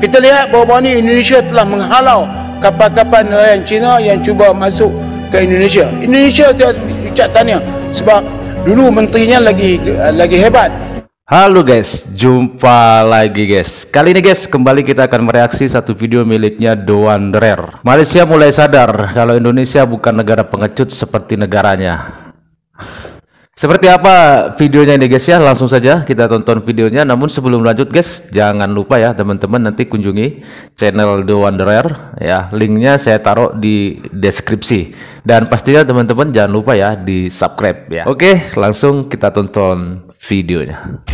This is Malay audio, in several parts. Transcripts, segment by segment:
Kita lihat bahawa ni Indonesia telah menghalau kapal-kapal nelayan Cina yang cuba masuk ke Indonesia. Indonesia saya ucap tahniah sebab dulu menterinya lagi hebat. Halo guys, jumpa lagi guys. Kali ini guys, kembali kita akan mereaksi satu video miliknya Doan Dreyer. Malaysia mulai sadar kalau Indonesia bukan negara pengecut seperti negaranya. Seperti apa videonya ini guys ya, langsung saja kita tonton videonya. Namun sebelum lanjut guys, jangan lupa ya teman-teman nanti kunjungi channel Doan Dreyer ya. Linknya saya taruh di deskripsi. Dan pastinya teman-teman jangan lupa ya di subscribe ya. Oke, langsung kita tonton videonya.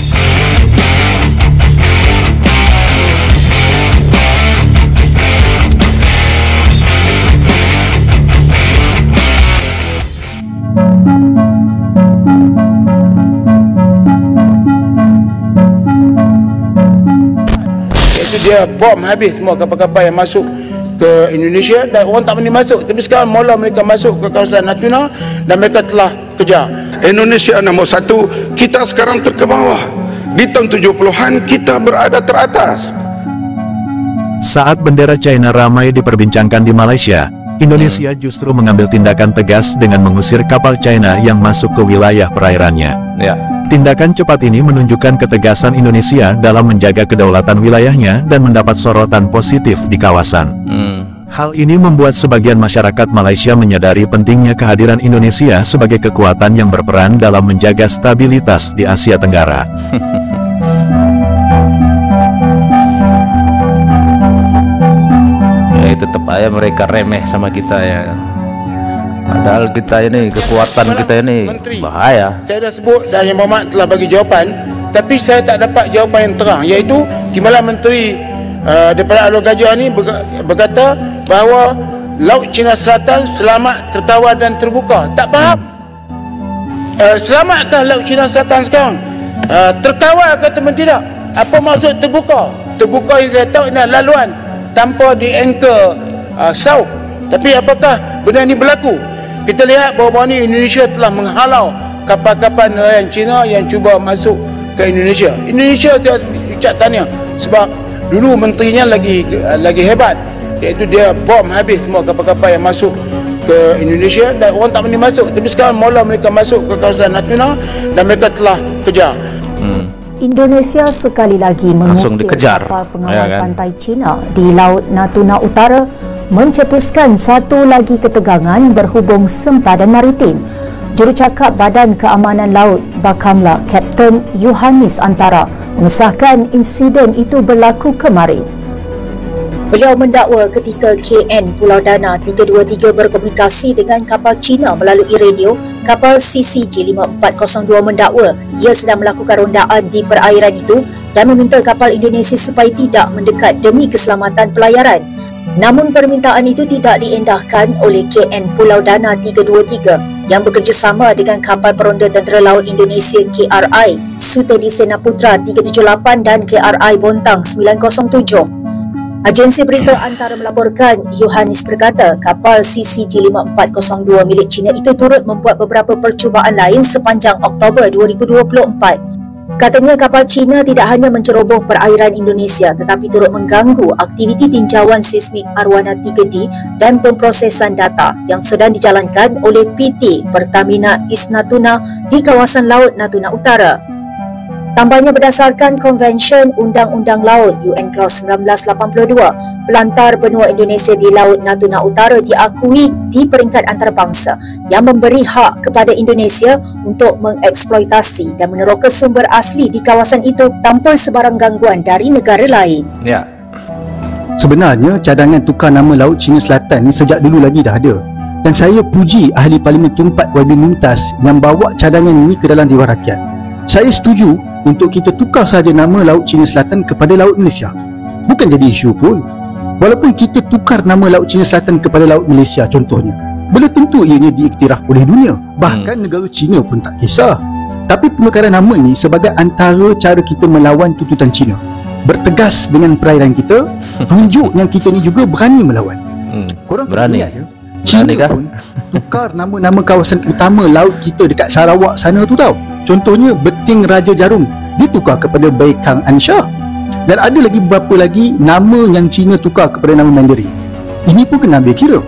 Dia bom habis semua kapal-kapal yang masuk ke Indonesia dan orang tak berani masuk. Tapi sekarang mula mereka masuk ke kawasan Natuna dan mereka telah kejar. Indonesia nombor 1, kita sekarang terkebawah. Di tahun 70-an kita berada teratas. Saat bendera China ramai diperbincangkan di Malaysia, Indonesia justru mengambil tindakan tegas dengan mengusir kapal China yang masuk ke wilayah perairannya. Ya. Tindakan cepat ini menunjukkan ketegasan Indonesia dalam menjaga kedaulatan wilayahnya dan mendapat sorotan positif di kawasan. Hal ini membuat sebagian masyarakat Malaysia menyadari pentingnya kehadiran Indonesia sebagai kekuatan yang berperan dalam menjaga stabilitas di Asia Tenggara. Ya, tetap aja mereka remeh sama kita ya. Padahal kita ini, kekuatan kita ini bahaya. Saya dah sebut dan Yang Berhormat telah bagi jawapan, tapi saya tak dapat jawapan yang terang, iaitu Timbalan Menteri daripada Alor Gajah ni berkata bahawa Laut Cina Selatan selamat, terkawal dan terbuka. Tak faham. Selamatkah Laut Cina Selatan sekarang? Terkawal ke teman tidak? Apa maksud terbuka? Terbuka yang saya tahu ini laluan tanpa di anchor south. Tapi apakah benda ini berlaku? Kita lihat bahawa ni Indonesia telah menghalau kapal-kapal nelayan Cina yang cuba masuk ke Indonesia. Indonesia saya ucap tahniah sebab dulu menterinya lagi hebat, iaitu dia bom habis semua kapal-kapal yang masuk ke Indonesia dan orang tak berani masuk. Tapi sekarang mula mereka masuk ke kawasan Natuna dan mereka telah kejar. Indonesia sekali lagi mengusir kapal pengawal pantai Cina di Laut Natuna Utara, mencetuskan satu lagi ketegangan berhubung sempadan maritim. Jurucakap Badan Keamanan Laut Bakamla, Kapten Yohanis Antara, mengesahkan insiden itu berlaku kemarin. Beliau mendakwa ketika KN Pulau Dana 323 berkomunikasi dengan kapal Cina melalui radio, kapal CCG 5402 mendakwa ia sedang melakukan rondaan di perairan itu dan meminta kapal Indonesia supaya tidak mendekat demi keselamatan pelayaran. Namun permintaan itu tidak diendahkan oleh KN Pulau Dana 323 yang bekerjasama dengan kapal peronda Tentera Laut Indonesia KRI Sutedi Sena Putra 378 dan KRI Bontang 907. Agensi berita Antara melaporkan Yohanis berkata kapal CCG 5402 milik China itu turut membuat beberapa percubaan lain sepanjang Oktober 2024. Katanya kapal Cina tidak hanya menceroboh perairan Indonesia tetapi turut mengganggu aktiviti tinjauan seismik arwana 3D dan pemprosesan data yang sedang dijalankan oleh PT Pertamina East Natuna di kawasan Laut Natuna Utara. Tambahnya berdasarkan Konvensyen Undang-Undang Laut UN Clause 1982, pelantar benua Indonesia di Laut Natuna Utara diakui di peringkat antarabangsa yang memberi hak kepada Indonesia untuk mengeksploitasi dan meneroka sumber asli di kawasan itu tanpa sebarang gangguan dari negara lain. Ya. Sebenarnya cadangan tukar nama Laut Cina Selatan ni sejak dulu lagi dah ada. Dan saya puji Ahli Parlimen Tumpat YB Mumtaz yang bawa cadangan ini ke dalam Dewan Rakyat. Saya setuju untuk kita tukar saja nama Laut Cina Selatan kepada Laut Malaysia. Bukan jadi isu pun. Walaupun kita tukar nama Laut Cina Selatan kepada Laut Malaysia contohnya, belum tentu ianya diiktiraf oleh dunia. Bahkan negara Cina pun tak kisah. Tapi penukaran nama ni sebagai antara cara kita melawan tuntutan Cina. Bertegas dengan perairan kita, tunjuk yang kita ni juga berani melawan. Korang berani ya? Cina pun tukar nama-nama kawasan utama laut kita dekat Sarawak sana tu tau. Contohnya Beting Raja Jarum ditukar kepada Baikang Ansha. Dan ada lagi beberapa lagi nama yang China tukar kepada nama Mandarin. Ini pun kena ambil kira.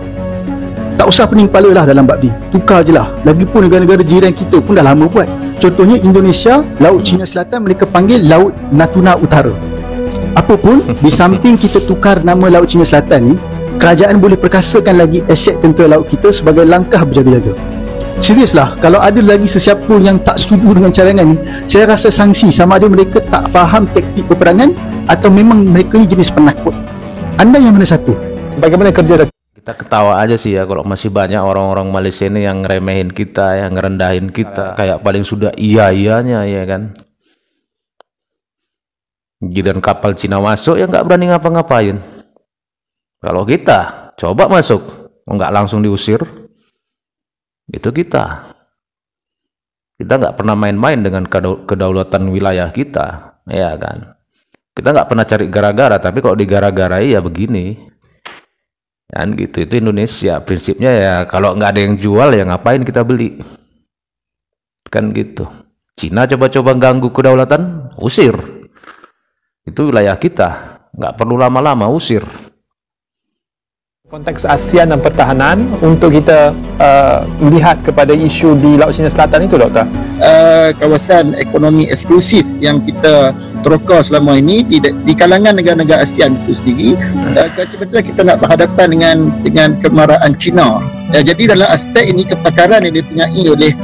Tak usah pening kepala lah dalam bab ni, tukar je lah. Lagipun negara-negara jiran kita pun dah lama buat. Contohnya Indonesia, Laut Cina Selatan mereka panggil Laut Natuna Utara. Apapun, di samping kita tukar nama Laut Cina Selatan ni, kerajaan boleh perkasakan lagi aset tentera laut kita sebagai langkah berjaga-jaga. Seriuslah, kalau ada lagi sesiapa yang tak setuju dengan cadangan ni, saya rasa sanksi sama ada mereka tak faham taktik peperangan atau memang mereka ni jenis penakut. Anda yang mana satu? Bagaimana kerja? Kita ketawa aja sih ya kalau masih banyak orang-orang Malaysia ini yang ngeremehin kita, yang ngerendahin kita, kayak paling sudah iya-iyanya ya kan. Giliran kapal Cina masuk ya nggak berani ngapa-ngapain. Kalau kita coba masuk, nggak langsung diusir, itu kita nggak pernah main-main dengan kedaulatan wilayah kita, ya kan. Kita nggak pernah cari gara-gara, tapi kalau digara-garai ya begini. Kan gitu, itu Indonesia prinsipnya ya, kalau nggak ada yang jual ya ngapain kita beli, kan gitu. Cina coba-coba ganggu kedaulatan, usir, itu wilayah kita, nggak perlu lama-lama usir. Konteks ASEAN dan pertahanan untuk kita melihat kepada isu di Laut Cina Selatan itu, Doktor? Kawasan ekonomi eksklusif yang kita terokar selama ini di kalangan negara-negara ASEAN itu sendiri, betul-betul kita nak berhadapan dengan kemarahan China. Jadi dalam aspek ini, kepakaran yang dipunyai oleh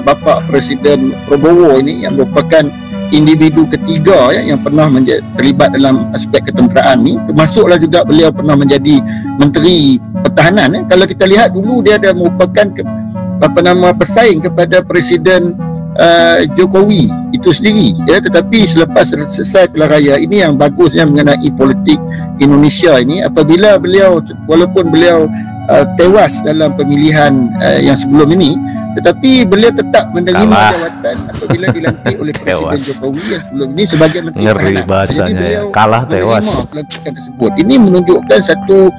Bapa Presiden Prabowo ini yang merupakan individu ketiga yang pernah terlibat dalam aspek ketenteraan ni, termasuklah juga beliau pernah menjadi Menteri Pertahanan. Kalau kita lihat dulu, dia ada merupakan pesaing kepada Presiden Jokowi itu sendiri, tetapi selepas selesai pilihan raya ini, yang bagusnya mengenai politik Indonesia ini, apabila beliau, walaupun beliau tewas dalam pemilihan yang sebelum ini, tetapi beliau tetap menerima jawatan apabila dilantik oleh Presiden Jokowi yang sebelum ini sebagai Menteri Pertahanan. Bahasanya ya, kalah tewas. Tersebut. Ini menunjukkan satu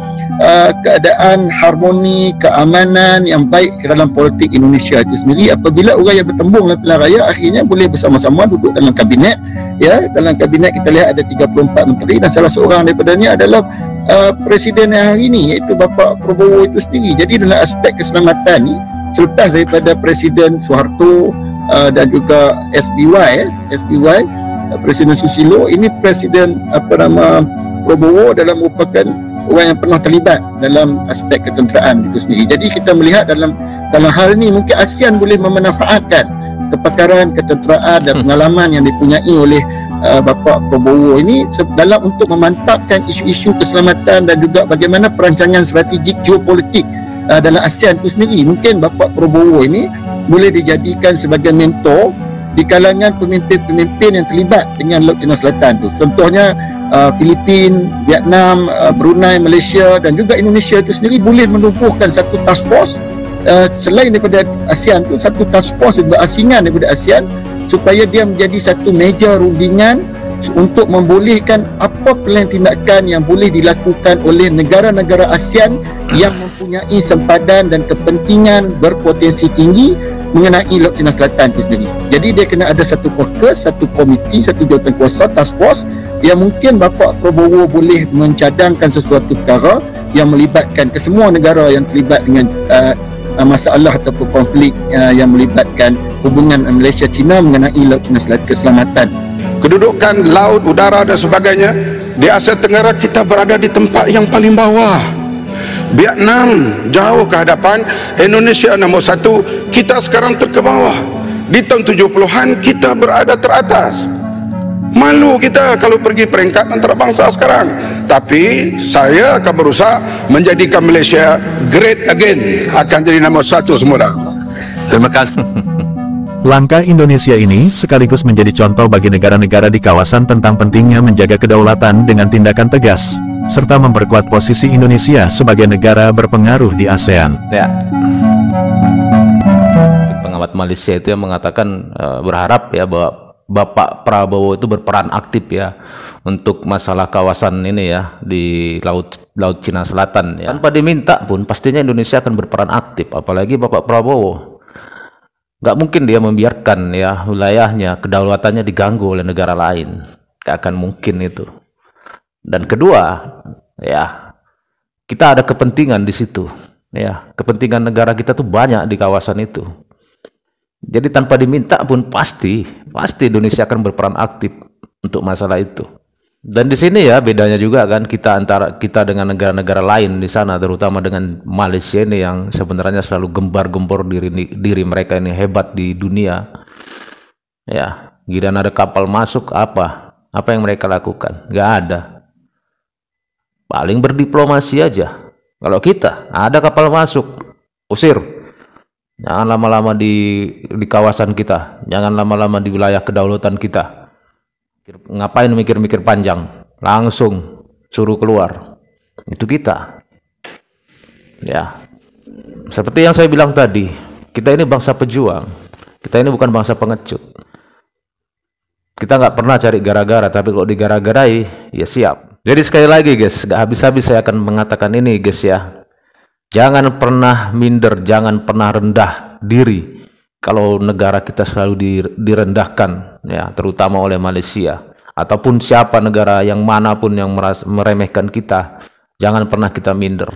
keadaan harmoni, keamanan yang baik dalam politik Indonesia itu sendiri. Apabila orang yang bertembung dalam pilihan raya akhirnya boleh bersama-sama duduk dalam kabinet. Ya, dalam kabinet kita lihat ada 34 menteri dan salah seorang daripadanya adalah Presiden yang hari ini, iaitu Bapa Prabowo itu sendiri. Jadi dalam aspek keselamatan ni, selepas daripada Presiden Soeharto dan juga SBY Presiden Susilo, ini Presiden Prabowo dalam merupakan orang yang pernah terlibat dalam aspek ketenteraan itu sendiri. Jadi kita melihat dalam hal ini mungkin ASEAN boleh memanfaatkan kepakaran ketenteraan dan pengalaman yang dipunyai oleh Bapa Prabowo ini dalam untuk memantapkan isu-isu keselamatan dan juga bagaimana perancangan strategik geopolitik dalam ASEAN itu sendiri. Mungkin Bapa Prabowo ini boleh dijadikan sebagai mentor di kalangan pemimpin-pemimpin yang terlibat dengan Laut Cina Selatan tu. Contohnya Filipina, Vietnam, Brunei, Malaysia dan juga Indonesia itu sendiri boleh menubuhkan satu task force selain daripada ASEAN tu, satu task force berasingan daripada ASEAN, supaya dia menjadi satu meja rundingan untuk membolehkan apa plan tindakan yang boleh dilakukan oleh negara-negara ASEAN yang mempunyai sempadan dan kepentingan berpotensi tinggi mengenai Laut Cina Selatan itu sendiri. Jadi dia kena ada satu caucus, satu komiti, satu jawatan kuasa, task force yang mungkin Bapa Prabowo boleh mencadangkan sesuatu perkara yang melibatkan kesemua negara yang terlibat dengan masalah ataupun konflik yang melibatkan hubungan Malaysia-China mengenai Laut Cina Selatan, keselamatan. Kedudukan laut, udara dan sebagainya di Asia Tenggara, kita berada di tempat yang paling bawah. Vietnam jauh ke hadapan, Indonesia nombor 1, kita sekarang terkebawah. Di tahun 70-an kita berada teratas. Malu kita kalau pergi peringkat antarabangsa sekarang. Tapi saya akan berusaha menjadikan Malaysia great again, akan jadi nombor 1 semula. Terima kasih. Langkah Indonesia ini sekaligus menjadi contoh bagi negara-negara di kawasan tentang pentingnya menjaga kedaulatan dengan tindakan tegas, serta memperkuat posisi Indonesia sebagai negara berpengaruh di ASEAN. Ya. Pengamat Malaysia itu yang mengatakan berharap ya bahwa Bapak Prabowo itu berperan aktif ya untuk masalah kawasan ini ya di Laut Cina Selatan ya. Tanpa diminta pun pastinya Indonesia akan berperan aktif, apalagi Bapak Prabowo. Nggak mungkin dia membiarkan ya wilayahnya, kedaulatannya diganggu oleh negara lain. Gak akan mungkin itu. Dan kedua, ya, kita ada kepentingan di situ. Ya, kepentingan negara kita tuh banyak di kawasan itu. Jadi tanpa diminta pun pasti Indonesia akan berperan aktif untuk masalah itu. Dan di sini ya bedanya juga kan antara kita dengan negara-negara lain di sana, terutama dengan Malaysia ini yang sebenarnya selalu gembar-gembor diri mereka ini hebat di dunia. Ya, giliran ada kapal masuk apa yang mereka lakukan? Gak ada. Paling berdiplomasi aja. Kalau kita ada kapal masuk, usir. Jangan lama-lama di kawasan kita, jangan lama-lama di wilayah kedaulatan kita. Ngapain mikir-mikir panjang, langsung suruh keluar. Itu kita. Ya, seperti yang saya bilang tadi, kita ini bangsa pejuang, kita ini bukan bangsa pengecut. Kita nggak pernah cari gara-gara, tapi kalau digara-garai ya siap. Jadi sekali lagi guys, gak habis-habis saya akan mengatakan ini guys ya, jangan pernah minder, jangan pernah rendah diri kalau negara kita selalu direndahkan, ya, terutama oleh Malaysia ataupun siapa negara yang manapun yang meremehkan kita. Jangan pernah kita minder.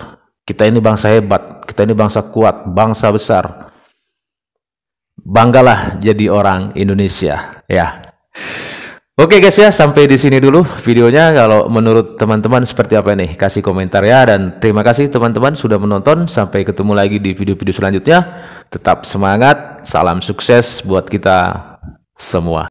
Kita ini bangsa hebat, kita ini bangsa kuat, bangsa besar. Banggalah jadi orang Indonesia, ya. Oke guys ya, sampai di sini dulu videonya. Kalau menurut teman-teman seperti apa nih? Kasih komentar ya, dan terima kasih teman-teman sudah menonton. Sampai ketemu lagi di video-video selanjutnya. Tetap semangat, salam sukses buat kita semua.